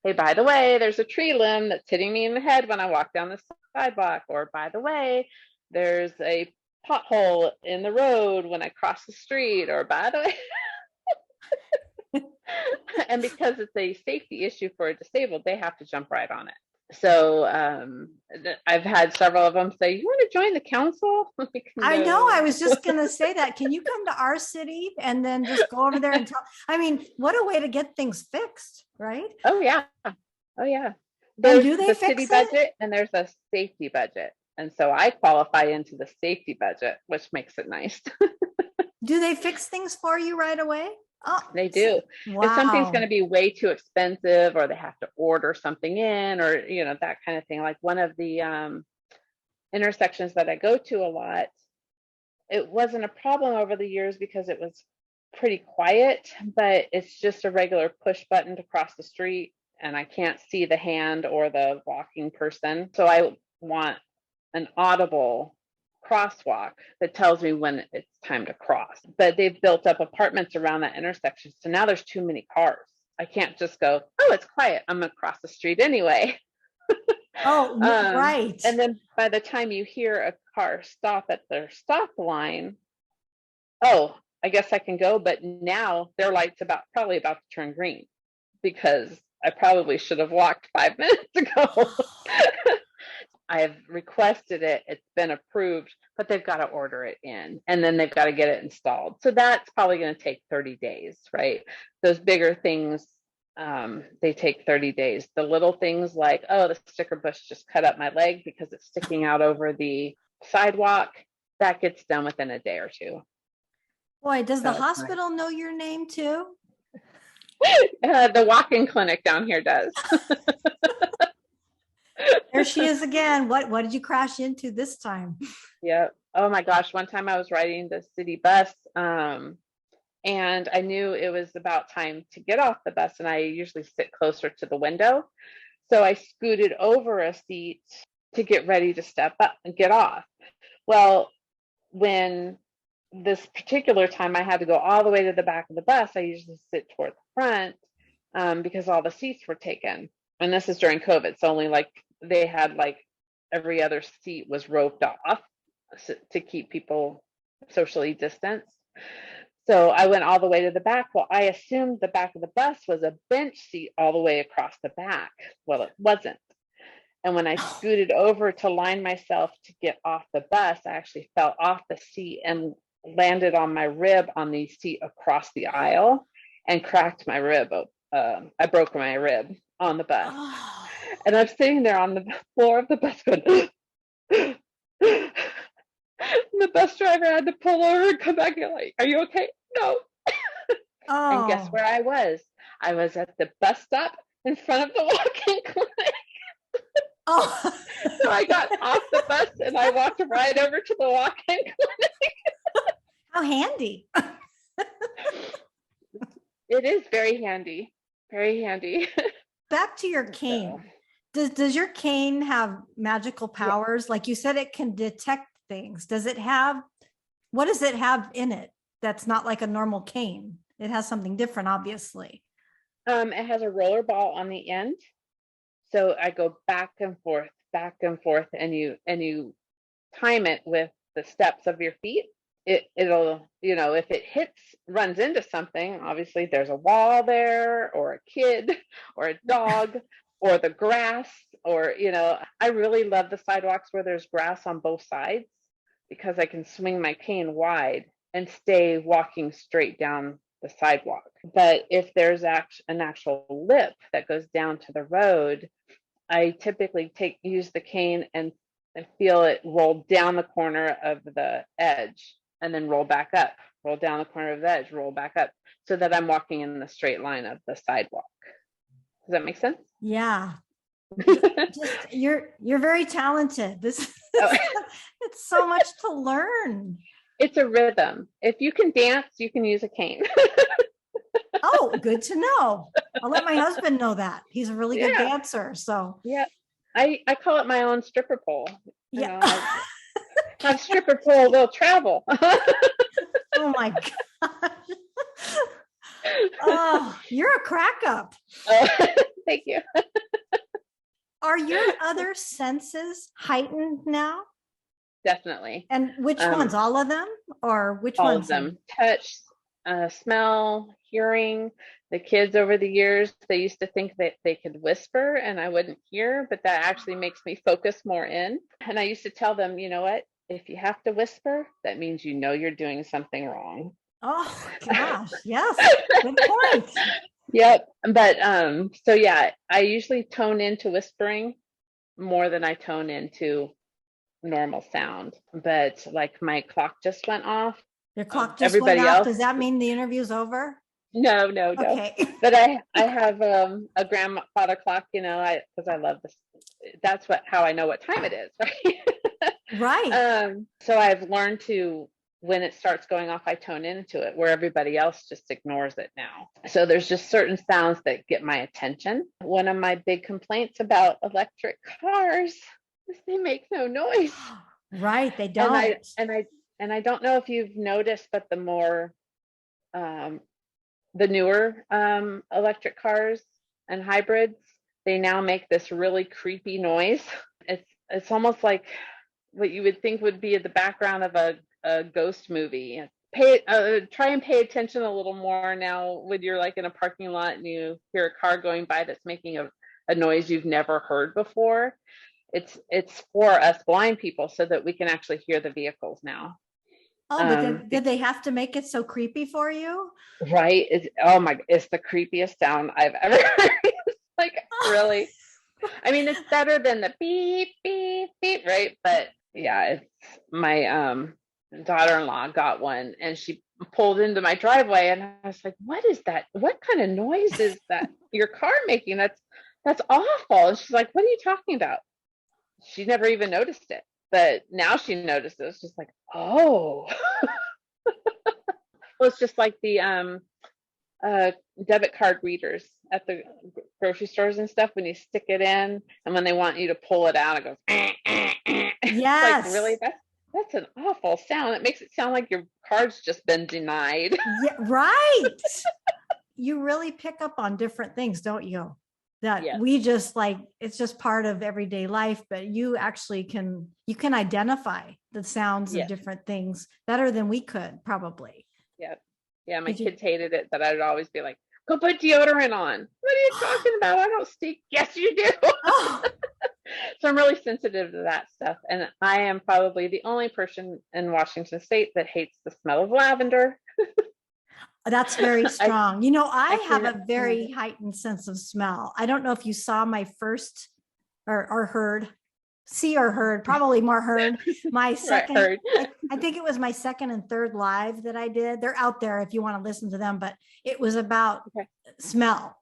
B: Hey, by the way, there's a tree limb that's hitting me in the head when I walk down the sidewalk. Or by the way, there's a pothole in the road when I cross the street. Or by the way, and because it's a safety issue for a disabled, they have to jump right on it. So I've had several of them say, "You want to join the council?" Like,
A: I know. I
B: no.
A: was just going to say that. Can you come to our city and then just go over there and tell? I mean, what a way to get things fixed, right?
B: Oh yeah, oh yeah.
A: And
B: There's
A: do they
B: the city
A: fix it?
B: budget and there's a safety budget, and so I qualify into the safety budget, which makes it nice.
A: Do they fix things for you right away? Oh,
B: They do. If something's going
A: wow.
B: to be way too expensive, or they have to order something in, or that kind of thing. Like one of the intersections that I go to a lot, it wasn't a problem over the years because it was pretty quiet, but it's just a regular push button to cross the street, and I can't see the hand or the walking person. So I want an audible crosswalk that tells me when it's time to cross. But they've built up apartments around that intersection. So now there's too many cars. I can't just go, oh, it's quiet, I'm going to cross the street anyway.
A: Oh, right.
B: And then by the time you hear a car stop at their stop line, oh, I guess I can go. But now their light's probably about to turn green because I probably should have walked 5 minutes ago. I've requested it, it's been approved, but they've got to order it in and then they've got to get it installed. So that's probably going to take 30 days, right? Those bigger things, they take 30 days. The little things like, oh, the sticker bush just cut up my leg because it's sticking out over the sidewalk, that gets done within a day or two.
A: Boy, does the
B: So it's nice.
A: hospital know your name too?
B: The walk-in clinic down here does.
A: There she is again. What did you crash into this time?
B: Yeah. Oh my gosh. One time I was riding the city bus, and I knew it was about time to get off the bus, and I usually sit closer to the window. So I scooted over a seat to get ready to step up and get off. Well, when this particular time I had to go all the way to the back of the bus, I usually sit toward the front because all the seats were taken. And this is during COVID. So only like they had like every other seat was roped off to keep people socially distanced. So I went all the way to the back. Well, I assumed the back of the bus was a bench seat all the way across the back. Well, it wasn't. And when I scooted over to line myself to get off the bus, I actually fell off the seat and landed on my rib on the seat across the aisle and cracked my rib. I broke my rib on the bus.
A: Oh.
B: And I'm sitting there on the floor of the bus going, and the bus driver had to pull over and come back and like, are you okay? No.
A: Oh.
B: And guess where I was? I was at the bus stop in front of the walk-in clinic.
A: Oh.
B: So I got off the bus and I walked right over to the walk-in clinic.
A: How handy.
B: It is very handy. Very handy.
A: Back to your cane. Does your cane have magical powers? Yeah. Like you said, it can detect things. What does it have in it that's not like a normal cane? It has something different, obviously.
B: It has a roller ball on the end. So I go back and forth, and you time it with the steps of your feet. It'll, if it runs into something, obviously there's a wall there, or a kid, or a dog, or the grass, or, I really love the sidewalks where there's grass on both sides because I can swing my cane wide and stay walking straight down the sidewalk. But if there's an actual lip that goes down to the road, I typically use the cane and feel it roll down the corner of the edge and then roll back up, roll down the corner of the edge, roll back up, so that I'm walking in the straight line of the sidewalk. Does that make sense?
A: Yeah. Just you're very talented. This
B: Oh,
A: it's so much to learn.
B: it's a rhythm. If you can dance, you can use a cane.
A: Oh, good to know. I'll let my husband know that. He's a really good
B: Yeah,
A: dancer. So
B: yeah. I call it my own stripper pole. You
A: yeah.
B: know, have stripper pole will travel.
A: Oh my God. Oh, you're a crack up.
B: Oh, thank you.
A: Are your other senses heightened now?
B: Definitely.
A: And which ones? All of them? Or which
B: All
A: ones?
B: of them. Touch, smell, hearing. The kids over the years, they used to think that they could whisper and I wouldn't hear, but that actually makes me focus more in. And I used to tell them, you know what? If you have to whisper, that means you know you're doing something wrong.
A: Oh gosh, yes. Good point.
B: Yep. But so yeah, I usually tone into whispering more than I tone into normal sound. But like my clock just went off.
A: Your clock just went
B: Everybody
A: off.
B: else,
A: Does that mean the interview's over?
B: no, no, no.
A: Okay.
B: But I have a grandfather clock, you know, because I love this. That's how I know what time it is, right?
A: Right.
B: So I've learned to, when it starts going off, I tone into it, where everybody else just ignores it now. So there's just certain sounds that get my attention. One of my big complaints about electric cars is they make no noise.
A: Right. They
B: And
A: don't.
B: I don't know if you've noticed, but the newer electric cars and hybrids, they now make this really creepy noise. It's almost like what you would think would be at the background of a ghost movie. Try and pay attention a little more now when you're like in a parking lot and you hear a car going by that's making a noise you've never heard before. It's for us blind people so that we can actually hear the vehicles now.
A: Oh, but did they have to make it so creepy for you?
B: Right? It's the creepiest sound I've ever heard. It's like, really? I mean, it's better than the beep, beep, beep, right? But yeah, it's my daughter-in-law got one and she pulled into my driveway and I was like, what is that? What kind of noise is that your car making? That's awful. And she's like, what are you talking about? She never even noticed it. But now she notices. She's like, oh. Well, it's just like the debit card readers at the grocery stores and stuff. When you stick it in, and when they want you to pull it out, it goes.
A: Yes.
B: Like, really, that's an awful sound. It makes it sound like your card's just been denied.
A: Yeah, right. You really pick up on different things, don't you? That
B: Yes.
A: we just like, it's just part of everyday life, but you actually can identify the sounds of
B: Yes.
A: different things better than we could probably.
B: Yeah. Yeah, my
A: Did you-
B: kids hated it, but I'd always be like, go put deodorant on. What are you talking about? I don't stink. Yes, you do.
A: Oh,
B: So I'm really sensitive to that stuff. And I am probably the only person in Washington State that hates the smell of lavender.
A: that's very strong. You know, I have
B: can't
A: a very heightened sense of smell. I don't know if you saw my first or heard, probably more heard my second.
B: heard.
A: I think it was my second and third live that I did. They're out there if you want to listen to them, but it was about smell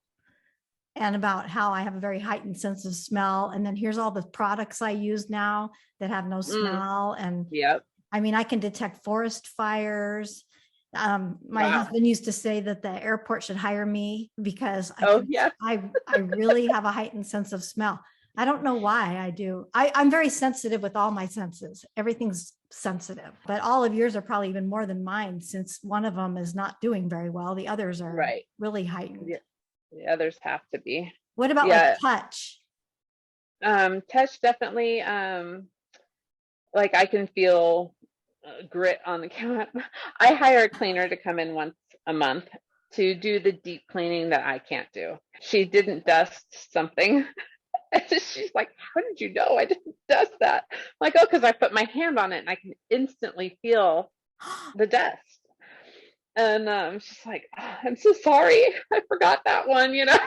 A: and about how I have a very heightened sense of smell. And then here's all the products I use now that have no smell. And
B: Yep.
A: I mean, I can detect forest fires. My husband used to say that the airport should hire me because I really have a heightened sense of smell. I don't know why I do. I'm very sensitive with all my senses. Everything's sensitive, but all of yours are probably even more than mine since one of them is not doing very well. The others are really heightened.
B: Yeah. The others have to be.
A: What about like touch?
B: Touch definitely. Like I can feel grit on the counter. I hire a cleaner to come in once a month to do the deep cleaning that I can't do. She didn't dust something. She's like, how did you know I didn't dust that? I'm like, oh, because I put my hand on it and I can instantly feel the dust. And she's like, oh, I'm so sorry. I forgot that one, you know.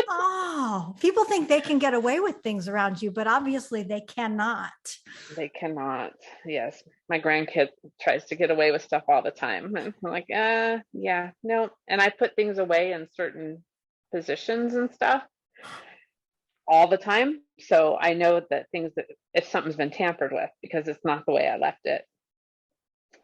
A: Oh, people think they can get away with things around you, but obviously they cannot.
B: They cannot. Yes. My grandkid tries to get away with stuff all the time. And I'm like, yeah, no. And I put things away in certain positions and stuff. all the time. So I know that if something's been tampered with, because it's not the way I left it.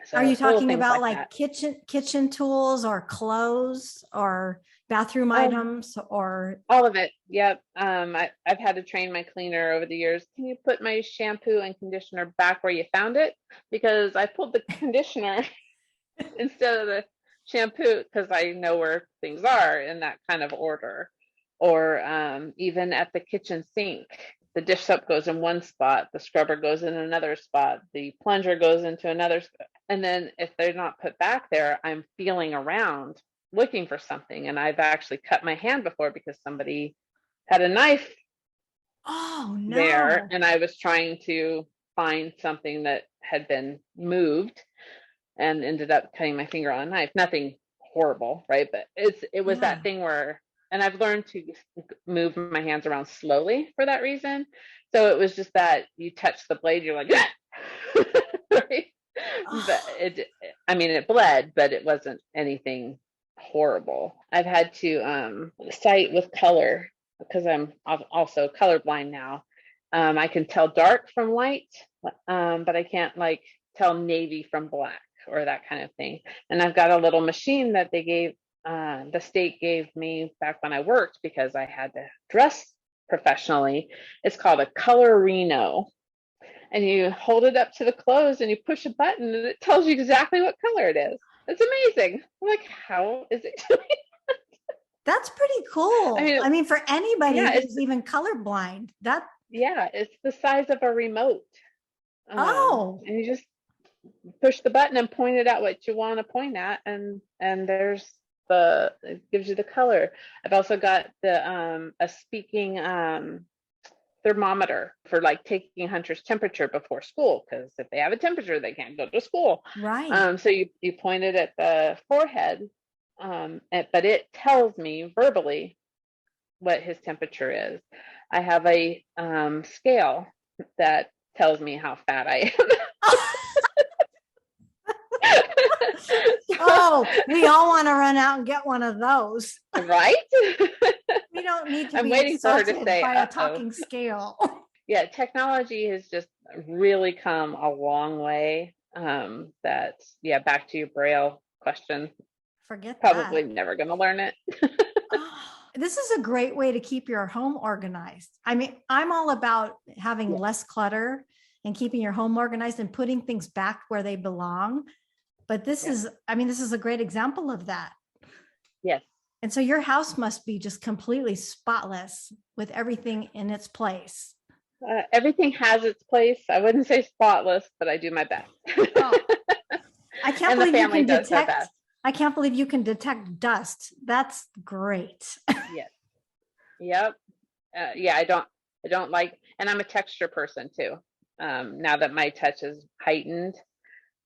B: So
A: Are you
B: it's little
A: talking
B: things
A: about
B: like
A: like
B: that.
A: kitchen tools or clothes or bathroom items or?
B: All of it. Yep. I've had to train my cleaner over the years. Can you put my shampoo and conditioner back where you found it? Because I pulled the conditioner instead of the shampoo, because I know where things are in that kind of order. Or even at the kitchen sink, the dish soap goes in one spot, the scrubber goes in another spot, the plunger goes into another spot. And then if they're not put back there, I'm feeling around looking for something. And I've actually cut my hand before because somebody had a knife
A: Oh
B: there,
A: no.
B: and I was trying to find something that had been moved and ended up cutting my finger on a knife. Nothing horrible, right? But it was
A: Yeah.
B: that thing where, and I've learned to move my hands around slowly for that reason. So it was just that you touch the blade, you're like, right? But I mean, it bled, but it wasn't anything horrible. I've had to sight with color because I'm also colorblind now. I can tell dark from light, but I can't like tell navy from black or that kind of thing. And I've got a little machine that the state gave me back when I worked because I had to dress professionally. It's called a colorino. And you hold it up to the clothes and you push a button and it tells you exactly what color it is. It's amazing. I'm like, how is it doing?
A: That's pretty
B: I
A: cool.
B: mean,
A: I mean, for anybody
B: yeah,
A: who's even colorblind,
B: it's the size of a remote.
A: oh,
B: And you just push the button and point it at what you want to point at, and it gives you the color. I've also got a speaking thermometer for like taking Hunter's temperature before school, because if they have a temperature, they can't go to school.
A: right.
B: So you point it at the forehead, but it tells me verbally what his temperature is. I have a scale that tells me how fat I am.
A: Oh, we all want to run out and get one of those.
B: Right?
A: We don't need to
B: I'm
A: be
B: waiting for her to
A: insulted
B: say,
A: by a
B: uh-oh.
A: talking scale.
B: Yeah, technology has just really come a long way. Back to your Braille question,
A: Forget
B: probably
A: that.
B: never going to learn it.
A: Oh, this is a great way to keep your home organized. I mean, I'm all about having
B: Yeah.
A: less clutter and keeping your home organized and putting things back where they belong. But this is a great example of that.
B: Yes.
A: And so your house must be just completely spotless with everything in its place.
B: Everything has its place. I wouldn't say spotless, but I do my best.
A: Oh, I can't
B: And the
A: believe you
B: family
A: can
B: does their
A: detect.
B: best.
A: I can't believe you can detect dust. That's great.
B: Yes. Yep. I don't like, and I'm a texture person too. Now that my touch is heightened,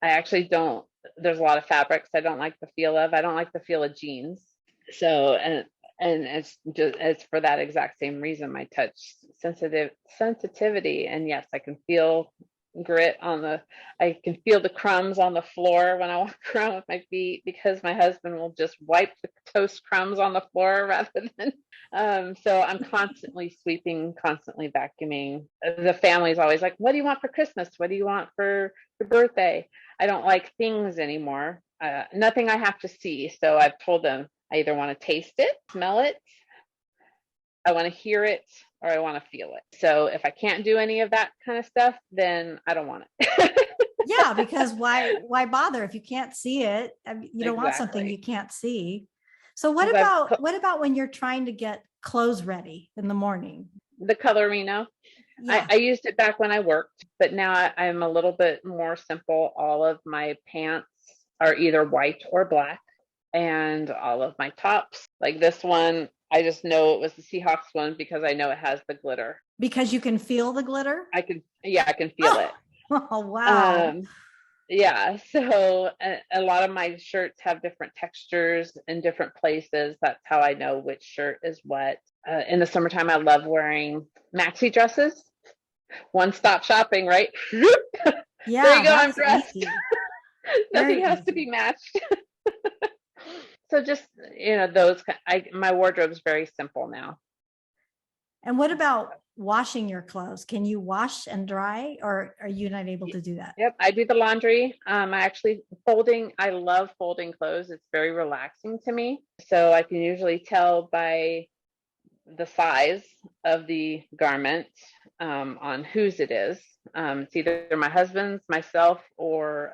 B: I actually don't, there's a lot of fabrics I don't like the feel of. I don't like the feel of jeans. So, and it's for that exact same reason, my touch sensitivity. And yes, I can feel grit I can feel the crumbs on the floor when I walk around with my feet, because my husband will just wipe the toast crumbs on the floor rather than, so I'm constantly sweeping, constantly vacuuming. The family's always like, what do you want for Christmas? What do you want for your birthday? I don't like things anymore. Nothing I have to see. So I've told them I either want to taste it, smell it, I want to hear it, or I want to feel it. So if I can't do any of that kind of stuff, then I don't want it.
A: Yeah, because why bother if you can't see it? I mean, you don't want something you
B: Exactly.
A: can't see. So what
B: I've
A: about when you're trying to get clothes ready in the morning?
B: the colorino.
A: Yeah.
B: I used it back when I worked, but now I'm a little bit more simple. All of my pants are either white or black, and all of my tops, like this one, I just know it was the Seahawks one because I know it has the glitter.
A: Because you can feel the glitter?
B: I can feel
A: Oh,
B: it.
A: oh wow.
B: Um, yeah, so a lot of my shirts have different textures in different places. That's how I know which shirt is what. In the summertime, I love wearing maxi dresses. One stop shopping, right? There you
A: Yeah,
B: go, I'm
A: that's
B: dressed.
A: easy.
B: Nothing
A: Very
B: has to
A: easy.
B: be matched. So just, my wardrobe's very simple now.
A: And what about washing your clothes? Can you wash and dry, or are you not able to do that?
B: Yep, I do the laundry. I love folding clothes. It's very relaxing to me. So I can usually tell by the size of the garment on whose it is. It's either my husband's, myself, or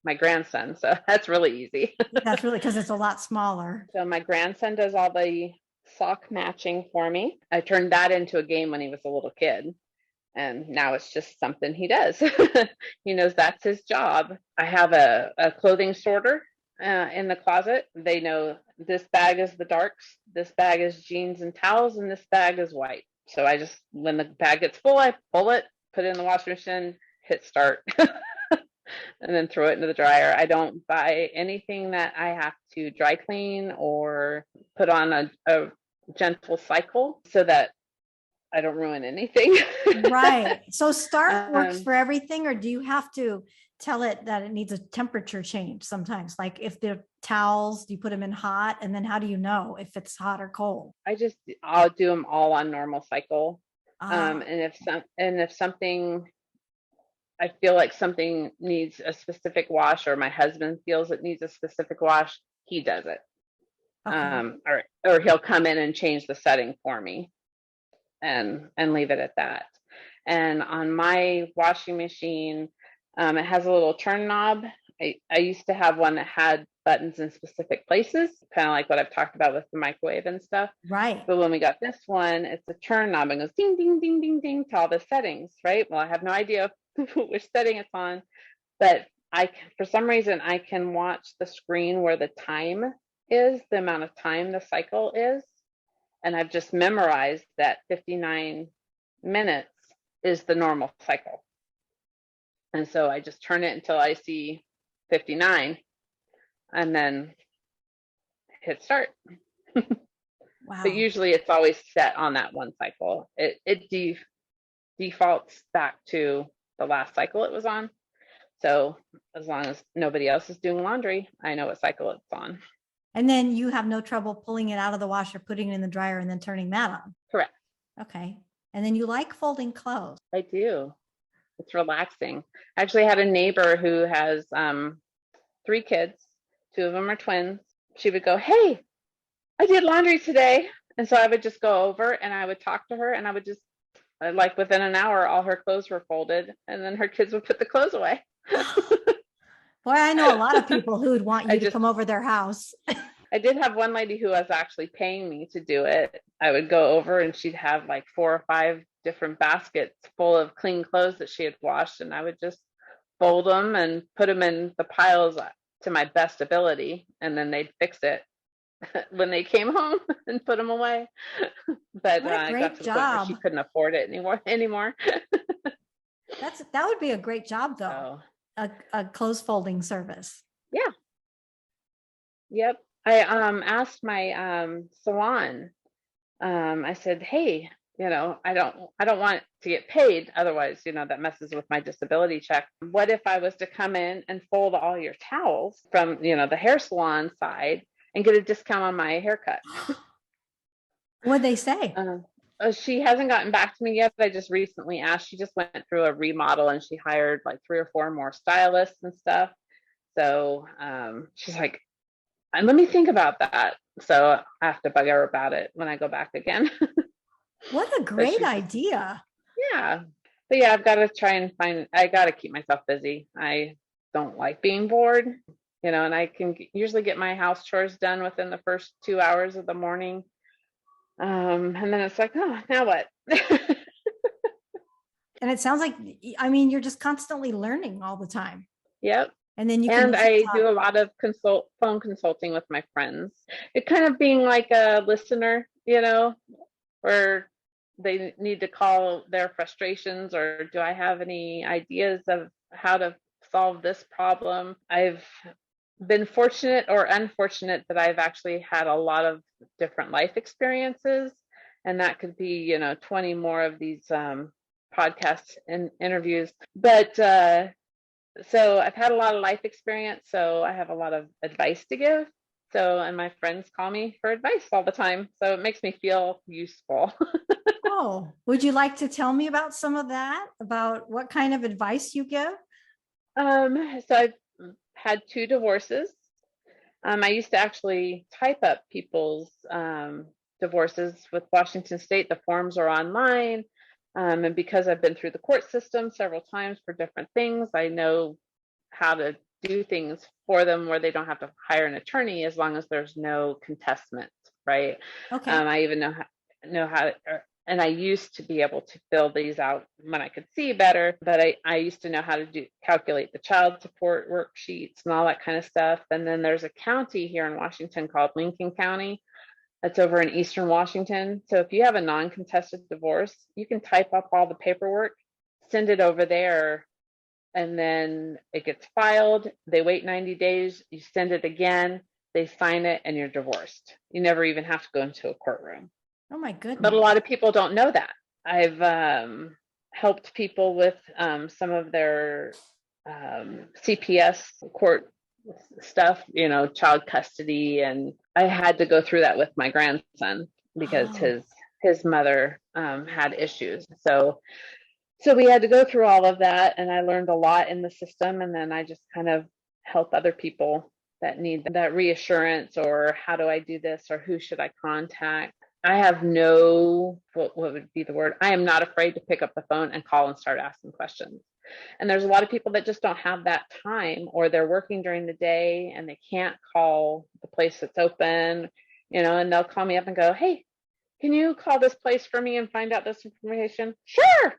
B: my grandson. So that's really easy.
A: That's really because it's a lot smaller.
B: So my grandson does all the sock matching for me. I turned that into a game when he was a little kid. And now it's just something he does. He knows that's his job. I have a clothing sorter in the closet. They know this bag is the darks, this bag is jeans and towels, and this bag is white. So I just, when the bag gets full, I pull it, put it in the washing machine, hit start, and then throw it into the dryer. I don't buy anything that I have to dry clean or put on a gentle cycle so that I don't ruin anything.
A: Right. So start works for everything, or do you have to tell it that it needs a temperature change sometimes? Like if the towels, do you put them in hot, and then how do you know if it's hot or cold?
B: I'll do them all on normal cycle.
A: Ah,
B: And if something, I feel like something needs a specific wash, or my husband feels it needs a specific wash, he does it.
A: okay.
B: Or he'll come in and change the setting for me and leave it at that. And on my washing machine, it has a little turn knob. I used to have one that had buttons in specific places, kind of like what I've talked about with the microwave and stuff.
A: Right.
B: But when we got this one, it's a turn knob and goes ding, ding, ding, ding, ding to all the settings, right? Well, I have no idea which setting it's on, but for some reason, I can watch the screen where the time is, the amount of time the cycle is. And I've just memorized that 59 minutes is the normal cycle. And so I just turn it until I see 59 and then hit start.
A: Wow.
B: But usually it's always set on that one cycle. It defaults back to the last cycle it was on. So as long as nobody else is doing laundry, I know what cycle it's on.
A: And then you have no trouble pulling it out of the washer, putting it in the dryer, and then turning that on.
B: Correct.
A: Okay. And then you like folding clothes.
B: I do. It's relaxing. I actually had a neighbor who has 3 kids. 2 of them are twins. She would go, "Hey, I did laundry today." And so I would just go over and I would talk to her, and I would just, like, within an hour, all her clothes were folded, and then her kids would put the clothes away.
A: Boy, I know a lot of people who would want you to come over their house.
B: I did have one lady who was actually paying me to do it. I would go over and she'd have like 4 or 5 different baskets full of clean clothes that she had washed, and I would just fold them and put them in the piles to my best ability, and then they'd fix it when they came home and put them away. But I got to the point where she couldn't afford it anymore.
A: That would be a great job, though. A clothes folding service.
B: Yeah. Yep. I asked my salon. I said, "Hey, I don't want to get paid. Otherwise, that messes with my disability check. What if I was to come in and fold all your towels from, the hair salon side and get a discount on my haircut?"
A: What'd they say?
B: She hasn't gotten back to me yet. I just recently asked. She just went through a remodel and she hired like 3 or 4 more stylists and stuff. So she's like, "And let me think about that." So I have to bug her about it when I go back again.
A: What a great idea.
B: Yeah. But yeah, I've got to try and I got to keep myself busy. I don't like being bored, and I can usually get my house chores done within the first 2 hours of the morning. And then it's like, oh, now what?
A: And it sounds like, you're just constantly learning all the time.
B: Yep.
A: And then
B: I do a lot of phone consulting with my friends. It kind of being like a listener, where they need to call their frustrations, or do I have any ideas of how to solve this problem? I've been fortunate or unfortunate that I've actually had a lot of different life experiences, and that could be 20 more of these podcasts and interviews, but so I've had a lot of life experience, so I have a lot of advice to give. So, and my friends call me for advice all the time, so it makes me feel useful.
A: Oh, would you like to tell me about some of that, about what kind of advice you give?
B: So I've had 2 divorces. I used to actually type up people's divorces with Washington State. The forms are online. And because I've been through the court system several times for different things, I know how to do things for them where they don't have to hire an attorney as long as there's no contestment, right?
A: Okay.
B: I even know how and I used to be able to fill these out when I could see better, but I used to know how to calculate the child support worksheets and all that kind of stuff. And then there's a county here in Washington called Lincoln County that's over in Eastern Washington. So if you have a non-contested divorce, you can type up all the paperwork, send it over there, and then it gets filed. They wait 90 days, you send it again, they sign it, and you're divorced. You never even have to go into a courtroom.
A: Oh my goodness.
B: But a lot of people don't know that. I've helped people with some of their CPS court stuff, child custody, and I had to go through that with my grandson because his mother had issues. So we had to go through all of that, and I learned a lot in the system, and then I just kind of help other people that need that reassurance, or how do I do this, or who should I contact. I have what would be the word? I am not afraid to pick up the phone and call and start asking questions. And there's a lot of people that just don't have that time, or they're working during the day and they can't call the place that's open, and they'll call me up and go, hey, can you call this place for me and find out this information? Sure.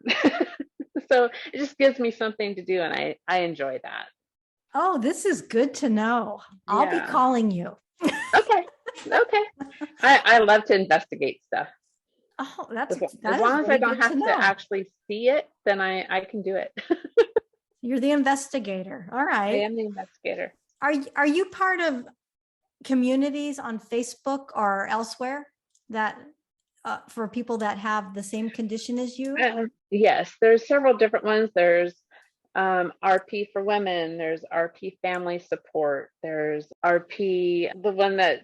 B: So it just gives me something to do, and I enjoy that.
A: Oh, this is good to know. I'll be calling you.
B: Okay. I love to investigate stuff.
A: Oh, as
B: long as I don't have to actually see it, then I can do it.
A: You're the investigator. All right.
B: I am the investigator.
A: Are you part of communities on Facebook or elsewhere that for people that have the same condition as you?
B: Yes, there's several different ones. There's RP for women. There's RP family support. There's RP, the one that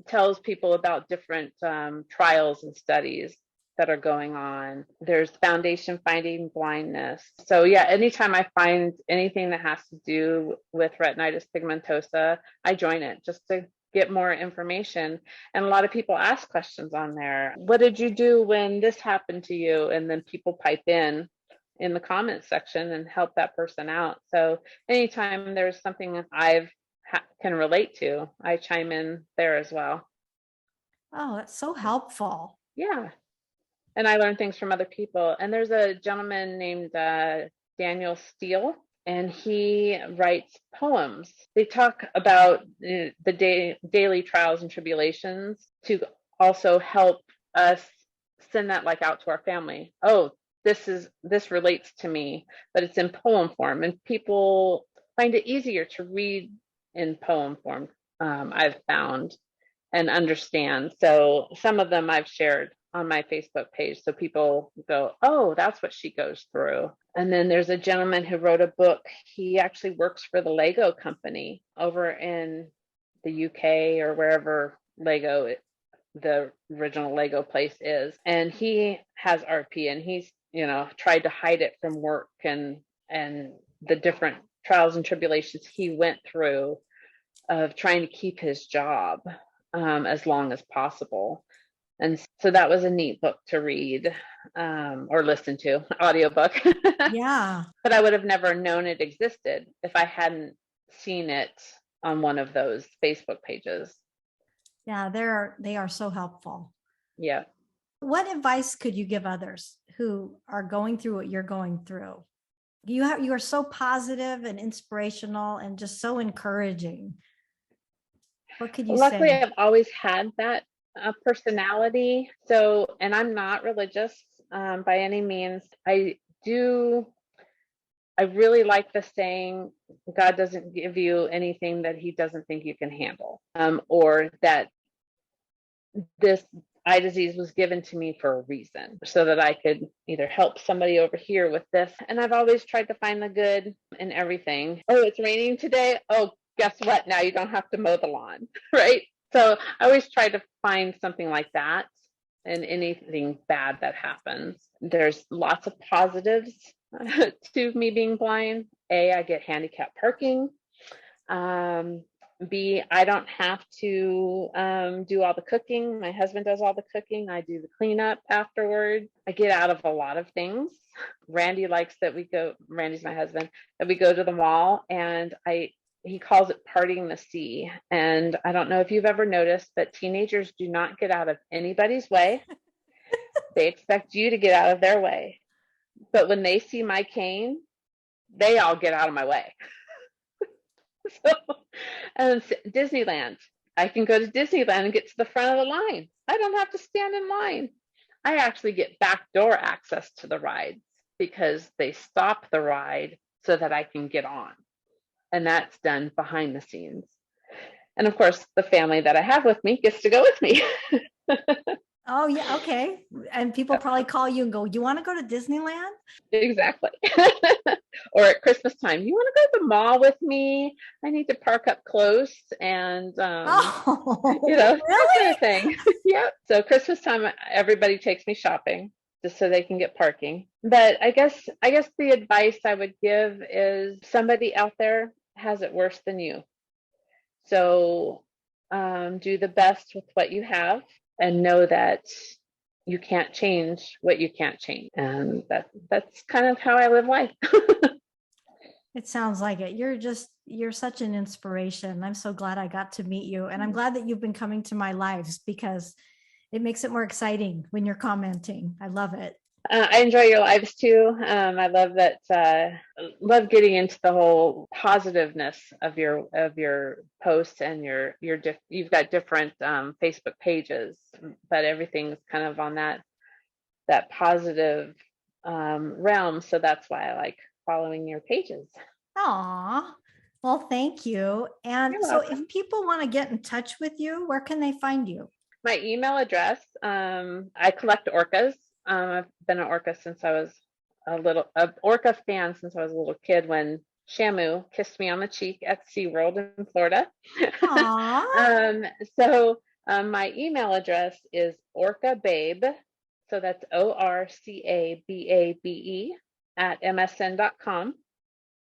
B: tells people about different trials and studies that are going on. There's Foundation Fighting Blindness. So yeah, anytime I find anything that has to do with retinitis pigmentosa, I join it just to get more information. And a lot of people ask questions on there. What did you do when this happened to you? And then people pipe in the comments section and help that person out. So anytime there's something I can relate to, I chime in there as well.
A: Oh, that's so helpful.
B: Yeah. And I learn things from other people. And there's a gentleman named Daniel Steele, and he writes poems. They talk about the daily trials and tribulations to also help us send that out to our family. Oh, this relates to me, but it's in poem form, and people find it easier to read in poem form, I've found, and understand. So some of them I've shared on my Facebook page, so people go, oh, that's what she goes through. And then there's a gentleman who wrote a book. He actually works for the Lego company over in the UK or wherever the original Lego place is. And he has RP, and he's, tried to hide it from work and the different trials and tribulations he went through of trying to keep his job as long as possible. And so that was a neat book to read or listen to, audiobook.
A: Yeah.
B: But I would have never known it existed if I hadn't seen it on one of those Facebook pages.
A: Yeah, they are so helpful.
B: Yeah.
A: What advice could you give others who are going through what you're going through? You are so positive and inspirational and just so encouraging. What could you say?
B: Luckily, I've always had that personality. So, and I'm not religious by any means. I really like the saying, God doesn't give you anything that he doesn't think you can handle, or that this eye disease was given to me for a reason, so that I could either help somebody over here with this. And I've always tried to find the good in everything. Oh, it's raining today. Oh, guess what? Now you don't have to mow the lawn, right? So I always try to find something like that and anything bad that happens. There's lots of positives to me being blind. A, I get handicapped parking. B, I don't have to do all the cooking. My husband does all the cooking. I do the cleanup afterward. I get out of a lot of things. Randy likes that we go, Randy's my husband, that we go to the mall, and he calls it parting the sea. And I don't know if you've ever noticed, but teenagers do not get out of anybody's way. They expect you to get out of their way. But when they see my cane, they all get out of my way. So, Disneyland, I can go to Disneyland and get to the front of the line. I don't have to stand in line. I actually get backdoor access to the rides because they stop the ride so that I can get on. And that's done behind the scenes. And of course, the family that I have with me gets to go with me.
A: Oh, yeah. Okay. And people probably call you and go, you want to go to Disneyland?
B: Exactly. Or at Christmas time, you want to go to the mall with me? I need to park up close and,
A: Really?
B: that kind of thing. Yep. So Christmas time, everybody takes me shopping just so they can get parking. But I guess the advice I would give is somebody out there has it worse than you. So do the best with what you have and know that you can't change what you can't change. And that's kind of how I live life.
A: It sounds like it. You're such an inspiration. I'm so glad I got to meet you. And I'm glad that you've been coming to my lives because it makes it more exciting when you're commenting. I love it.
B: I enjoy your lives too. I love that. Love getting into the whole positiveness of your posts and you've got different Facebook pages, but everything's kind of on that positive realm. So that's why I like following your pages.
A: Aw, well, thank you. And
B: You're
A: so
B: welcome.
A: if people want to get in touch with you, where can they find you?
B: My email address, I collect orcas. I've been an orca since I was an orca fan since I was a little kid when Shamu kissed me on the cheek at SeaWorld in Florida.
A: Aw.
B: So my email address is orcababe, so that's ORCABABE at msn.com.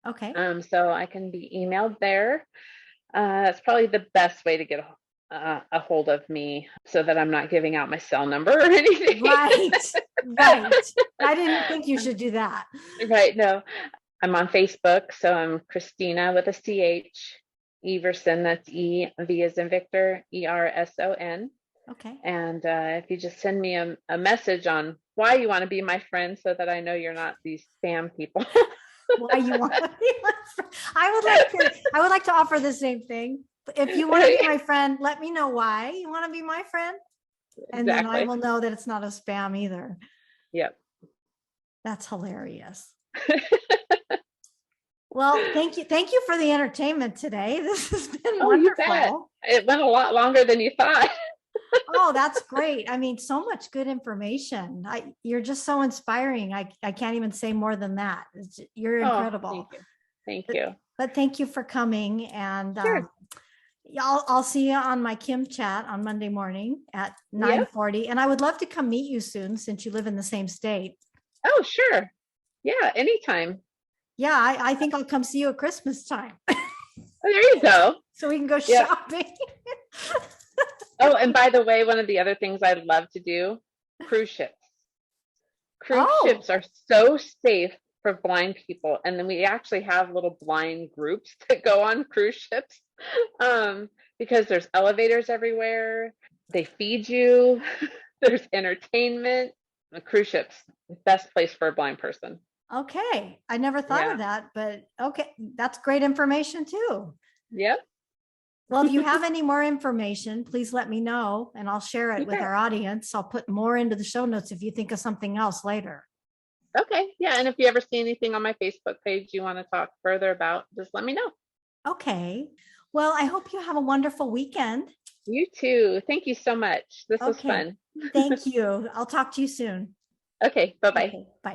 A: Okay.
B: So I can be emailed there. That's probably the best way to get a hold of me so that I'm not giving out my cell number or anything.
A: Right. I didn't think you should do that.
B: Right. No, I'm on Facebook. So I'm Christina with a CH, Everson, that's E-V as in Victor, ERSON.
A: Okay.
B: And if you just send me a message on why you want to be my friend so that I know you're not these spam people.
A: Why you want to be my friend? I would like to offer the same thing. If you want to be my friend, let me know why you want to be my friend. And then I will know that it's not a spam either.
B: Yep.
A: That's hilarious. Well, thank you for the entertainment today. This has been wonderful.
B: You bet. It went a lot longer than you thought.
A: Oh, that's great. I mean, so much good information. You're just so inspiring. I can't even say more than that. You're incredible.
B: Thank you.
A: But thank you for coming. And
B: sure.
A: I'll see you on my Kim chat on Monday morning at 9:40. And I would love to come meet you soon since you live in the same state.
B: Oh, sure. Yeah, anytime.
A: Yeah, I think I'll come see you at Christmas time.
B: Oh, there you go.
A: So we can go shopping.
B: Oh, and by the way, one of the other things I love to do, cruise ships. Cruise ships are so safe for blind people. And then we actually have little blind groups that go on cruise ships because there's elevators everywhere. They feed you. There's entertainment. The cruise ships, best place for a blind person.
A: Okay. I never thought of that, but okay. That's great information too.
B: Yep.
A: Well, if you have any more information, please let me know and I'll share it with our audience. I'll put more into the show notes if you think of something else later.
B: Okay. Yeah. And if you ever see anything on my Facebook page you want to talk further about, just let me know.
A: Okay. Well, I hope you have a wonderful weekend.
B: You too. Thank you so much. This was fun.
A: Thank you. I'll talk to you soon.
B: Okay. Bye-bye.
A: Okay, bye.